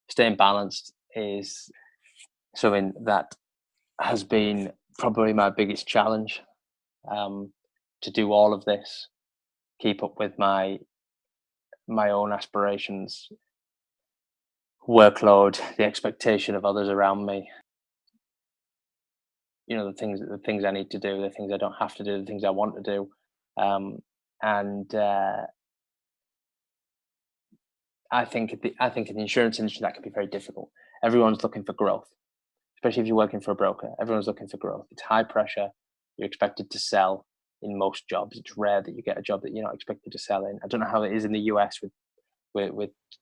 staying balanced is something that has been probably my biggest challenge, to do all of this, keep up with my own aspirations, workload, the expectation of others around me. You know, the things I need to do, the things I don't have to do, the things I want to do. I think in the insurance industry that can be very difficult. Everyone's looking for growth, especially if you're working for a broker. Everyone's looking for growth. It's high pressure. You're expected to sell in most jobs. It's rare that you get a job that you're not expected to sell in. I don't know how it is in the US with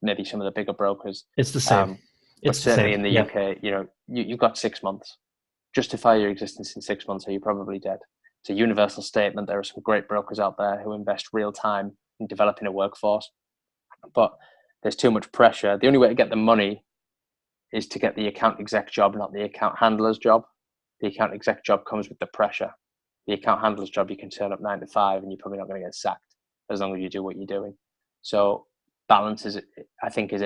maybe some of the bigger brokers. It's the same. But certainly in the UK, you know, you've got 6 months. Justify your existence in 6 months, or you're probably dead. It's a universal statement. There are some great brokers out there who invest real time in developing a workforce, but there's too much pressure. The only way to get the money is to get the account exec job, not the account handler's job. The account exec job comes with the pressure. The account handler's job, you can turn up 9 to 5 and you're probably not going to get sacked as long as you do what you're doing. So balance is, I think, is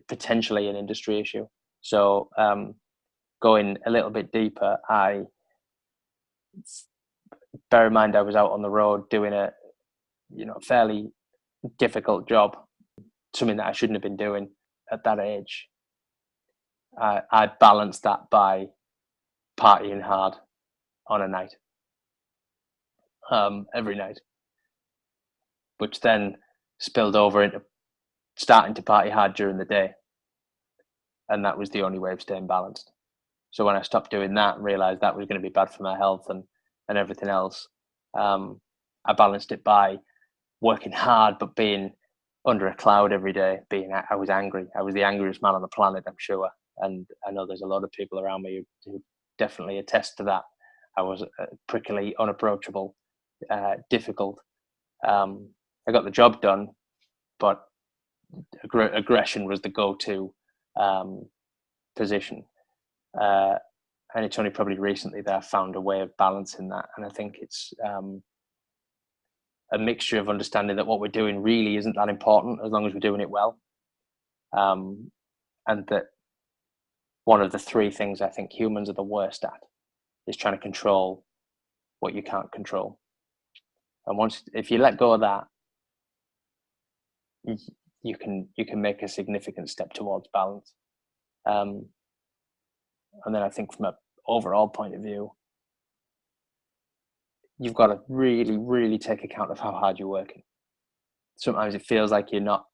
potentially an industry issue. So going a little bit deeper, bear in mind I was out on the road doing a fairly difficult job, something that I shouldn't have been doing at that age. I balanced that by partying hard on a night, every night, which then spilled over into starting to party hard during the day. And that was the only way of staying balanced. So when I stopped doing that and realized that was going to be bad for my health and everything else, I balanced it by working hard, but being under a cloud every day. I was angry. I was the angriest man on the planet, I'm sure. And I know there's a lot of people around me who definitely attest to that. I was prickly, unapproachable, difficult. I got the job done, but aggression was the go-to position. And it's only probably recently that I found a way of balancing that. And I think it's a mixture of understanding that what we're doing really isn't that important as long as we're doing it well. And that one of the 3 things I think humans are the worst at is trying to control what you can't control. And if you let go of that, you can make a significant step towards balance. And then I think from an overall point of view, you've got to really, really take account of how hard you're working. Sometimes it feels like you're not,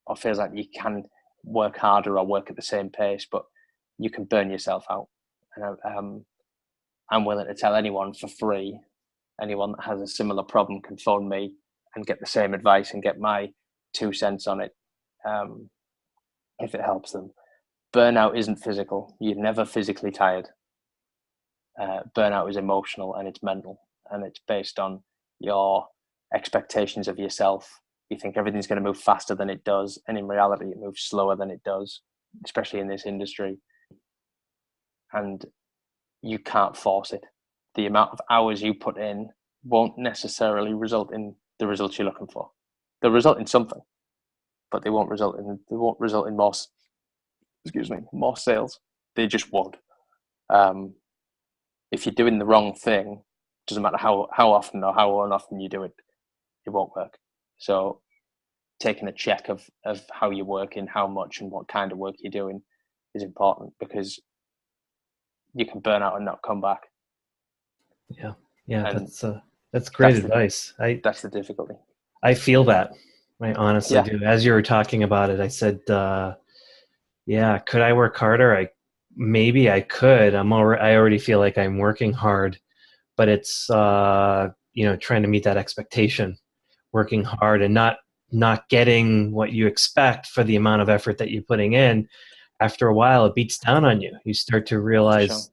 or feels like you can work harder or work at the same pace, but you can burn yourself out. And I'm willing to tell anyone for free, anyone that has a similar problem can phone me and get the same advice and get my 2 cents on it, if it helps them. Burnout isn't physical. You're never physically tired. Burnout is emotional and it's mental, and it's based on your expectations of yourself. You think everything's going to move faster than it does, and in reality it moves slower than it does, especially in this industry. And you can't force it. The amount of hours you put in won't necessarily result in the results you're looking for. They'll result in something, but they won't result in more sales. They just won't. If you're doing the wrong thing, doesn't matter how often or how unoften you do it, it won't work. So taking a check of how you're working, how much and what kind of work you're doing is important, because you can burn out and not come back. Yeah, And that's great that's advice. That's the difficulty. I feel that. I honestly do. As you were talking about it, I said, could I work harder? Maybe I could. I already feel like I'm working hard, but it's trying to meet that expectation, working hard and not getting what you expect for the amount of effort that you're putting in. After a while, it beats down on you. You start to realize,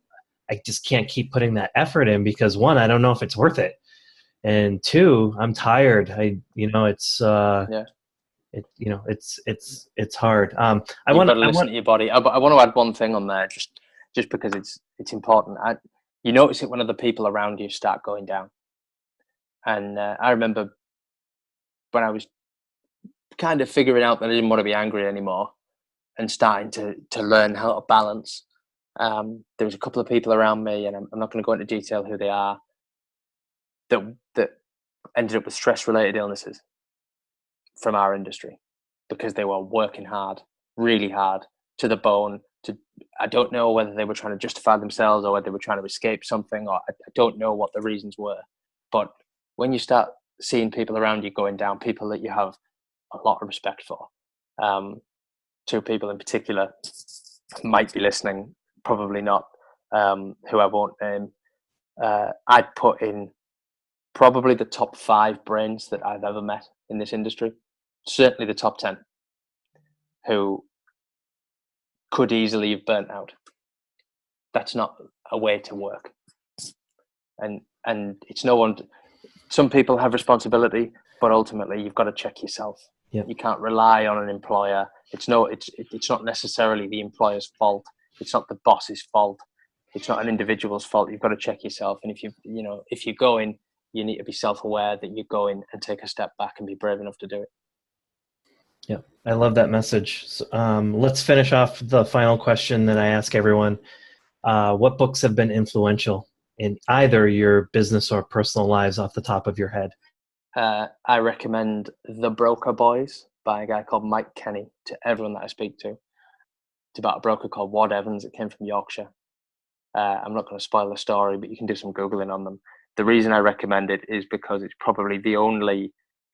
I just can't keep putting that effort in because, 1, I don't know if it's worth it, and 2, I'm tired. It's hard. I want to listen to your body. I want to add one thing on there, just because it's important. You notice it when other people around you start going down. And I remember when I was kind of figuring out that I didn't want to be angry anymore and starting to learn how to balance. There was a couple of people around me, and I'm not going to go into detail who they are, that ended up with stress-related illnesses from our industry because they were working hard, really hard, to the bone. I don't know whether they were trying to justify themselves or whether they were trying to escape something, or I don't know what the reasons were. But when you start seeing people around you going down, people that you have a lot of respect for, 2 people in particular might be listening, probably not, who I won't name. I'd put in probably the top 5 brains that I've ever met in this industry, certainly the top 10, who could easily have burnt out. That's not a way to work. And it's no one. Some people have responsibility, but ultimately you've got to check yourself. Yep. You can't rely on an employer. It's not necessarily the employer's fault. It's not the boss's fault. It's not an individual's fault. You've got to check yourself. And if you're going, you need to be self-aware that you're going, and take a step back and be brave enough to do it. Yeah, I love that message. So, let's finish off the final question that I ask everyone. What books have been influential in either your business or personal lives off the top of your head? I recommend The Broker Boys by a guy called Mike Kenny to everyone that I speak to. It's about a broker called Ward Evans that came from Yorkshire. I'm not going to spoil the story, but you can do some Googling on them. The reason I recommend it is because it's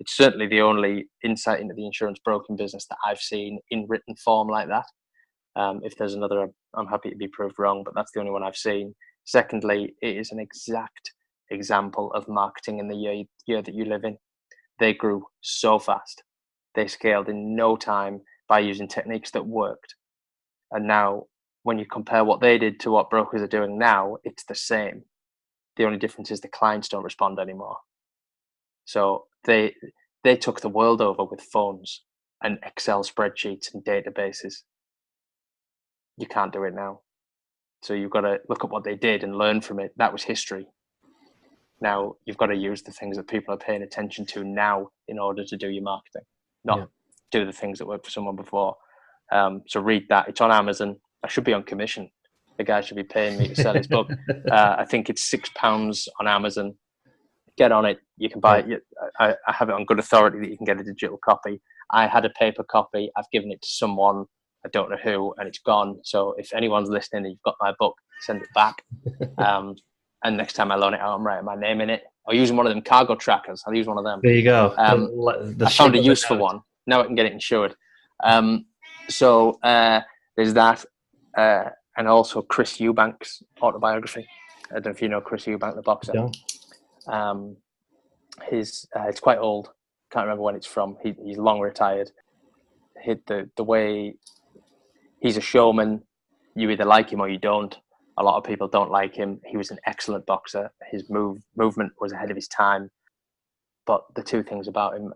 certainly the only insight into the insurance broking business that I've seen in written form like that. If there's another, I'm happy to be proved wrong, but that's the only one I've seen. Secondly, it is an exact example of marketing in the year that you live in. They grew so fast. They scaled in no time by using techniques that worked. And now, when you compare what they did to what brokers are doing now, it's the same. The only difference is the clients don't respond anymore. So they took the world over with phones and Excel spreadsheets and databases. You can't do it now. So you've got to look at what they did and learn from it. That was history. Now you've got to use the things that people are paying attention to now in order to do your marketing, not do the things that worked for someone before. So read that. It's on Amazon. I should be on commission. The guy should be paying me to sell his book. I think it's £6 on Amazon. Get on it. You can buy it. I have it on good authority that you can get a digital copy. I had a paper copy. I've given it to someone, I don't know who, and it's gone. So if anyone's listening and you've got my book, send it back. And next time I loan it out, I'm writing my name in it. I'll use one of them cargo trackers. I'll use one of them. There you go. I found a use for one. Now I can get it insured. So there's that. And also Chris Eubank's autobiography. I don't know if you know Chris Eubank, the boxer. Yeah. It's quite old. Can't remember when it's from. He's long retired. The way he's a showman, you either like him or you don't. A lot of people don't like him. He was an excellent boxer. His movement was ahead of his time. But the two things about him,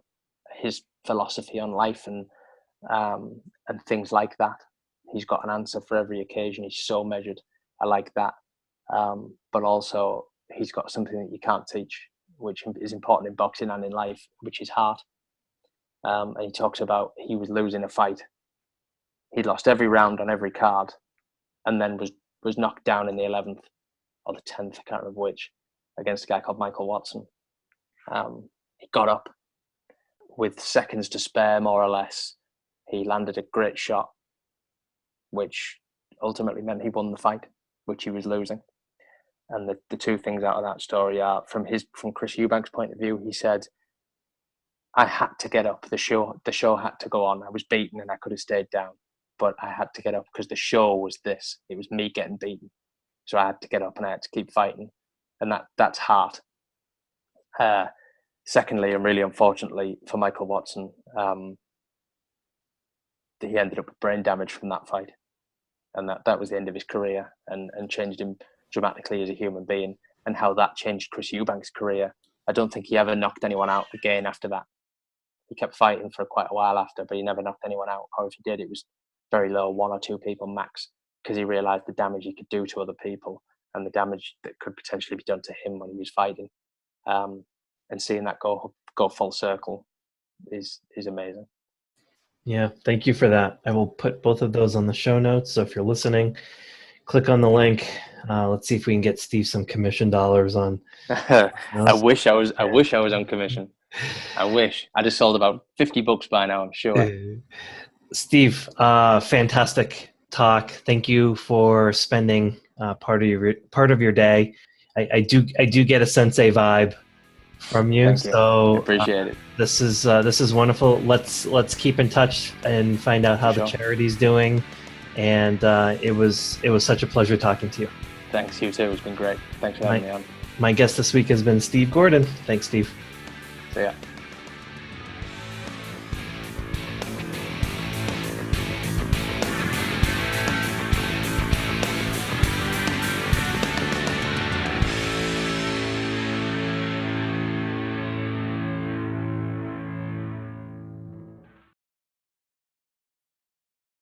his philosophy on life and things like that. He's got an answer for every occasion. He's so measured. I like that. But also, he's got something that you can't teach, which is important in boxing and in life, which is heart. And he talks about he was losing a fight. He'd lost every round on every card, and then was knocked down in the 11th or the 10th, I can't remember which, against a guy called Michael Watson. He got up with seconds to spare, more or less. He landed a great shot, which ultimately meant he won the fight, which he was losing. And the two things out of that story are, from Chris Eubank's point of view, he said, I had to get up. The show had to go on. I was beaten and I could have stayed down, but I had to get up because the show was this. It was me getting beaten. So I had to get up and I had to keep fighting. And that's heart. Secondly, and really unfortunately for Michael Watson, he ended up with brain damage from that fight. And that was the end of his career and changed him dramatically as a human being, and how that changed Chris Eubank's career. I don't think he ever knocked anyone out again after that. He kept fighting for quite a while after, but he never knocked anyone out. Or if he did, it was very low, 1 or 2 people max, because he realized the damage he could do to other people and the damage that could potentially be done to him when he was fighting. And seeing that go full circle is amazing. Yeah, thank you for that. I will put both of those on the show notes. So if you're listening, click on the link. Let's see if we can get Steve some commission dollars on. I wish I was on commission. I wish. I just sold about 50 books by now, I'm sure. Steve, fantastic talk. Thank you for spending part of your day. I do get a sensei vibe from you. Thank you. So I appreciate it. This is wonderful. Let's keep in touch and find out how the charity's doing. And it was such a pleasure talking to you. Thanks, you too. It's been great. Thanks for having me on. My guest this week has been Steve Gordon. Thanks, Steve. See ya.